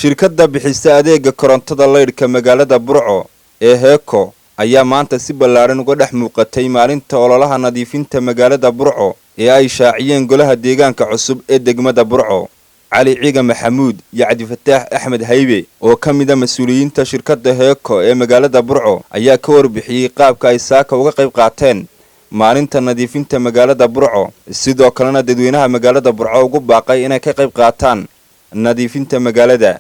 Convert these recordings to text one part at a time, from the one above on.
shirkadda bixisa adeega korontada leydhka magaalada Burco ee Heeko ayaa maanta si ballaaran uga dhex muuqatay maalinta ololaha nadiifinta magaalada Burco ee ay shaaciyeen golaha deegaanka cusub ee degmada Burco. Cali Ciiga Maxamuud iyo Cabdi Fataax Axmed Haybe oo ka mid ah mas'uuliyiinta shirkadda Heeko ee magaalada Burco ayaa ka warbixiyay qaabka ay saaka uga qayb qaateen maalinta nadiifinta magaalada Burco, sidoo kalena dadweynaha magaalada Burco ugu baaqay inay ka qayb qaataan nadiifinta magaalada.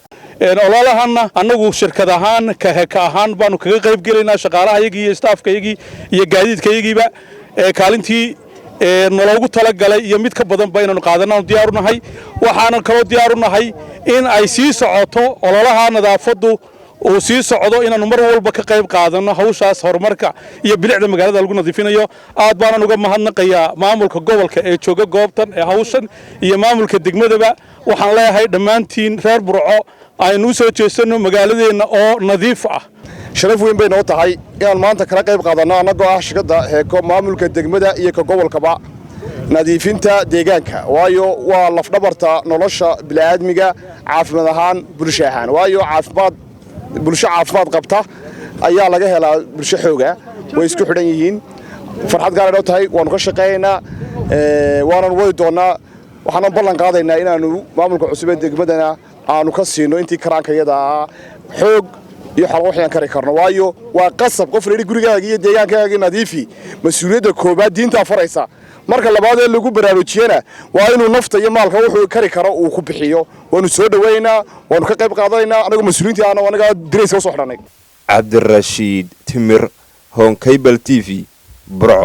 ololahanna anagu shirkad ahaan ka Heeko ahaan baanu kaga qayb gelaynaa shaqaalahayagii iyo staafkayagii iyo gaadiidkayagiiba kaalintii nologu tala galay iyo mid ka badan baynu qaadanaa diyaar u nahay. waxaan kaloo diyaar u nahay in ay sii socoto ololaha nadaafadu oo sii socdo inaanu mar walba ka qayb qaadano hawshaas horumarka iyo bilicda magaalada lagu nadiifinayo. aad baan uga mahadnaqayaa maamulka gobolka ee jooga goobtan ee hawshan iyo maamulka degmadaba. waxaan leeyahay dhammaantiin reer Burco aynu soo jeesano magaaladeena oo nadiif ah. sharaf weyn bay noo tahay inaan maanta kala qayb qaadano anagoo ah shirkadda Heeko maamulka degmada iyo ka gobolkaba nadiifinta deegaanka, waayo waa laf dhabarta nolosha bini'aadmiga caafimaad ahaan bulsho ahaan, waayo bulsho caafimaad qabta ayaa laga helaa bulsho xooga way isku xidhan yihiin. farxad gaar ah tahay waanu ka shaqeeynaa waanan wadi doonaa. waxaan ballan qaadaynaa inaanu maamulka cusub ee degmadana aanu ka siino intii karaankayada xoog iyo xal waxaan kari karno, waayo waa qasab qof reeri gurigaaga iyo deegaankaaga nadiifi mas'uuliyadda koobaad diinta faraysa. marka labaad ee lagu baraarujiyana waa inuu nafta iyo maalka wuxuu kari karo uu ku bixiyo. waanu soo dhaweynaa, waanu ka qayb qaadanaynaa anagu mas'uuliyiinta anaga dirayska soo xidhanay. Cabdirashiid Timir, Home Cable TV, Burco.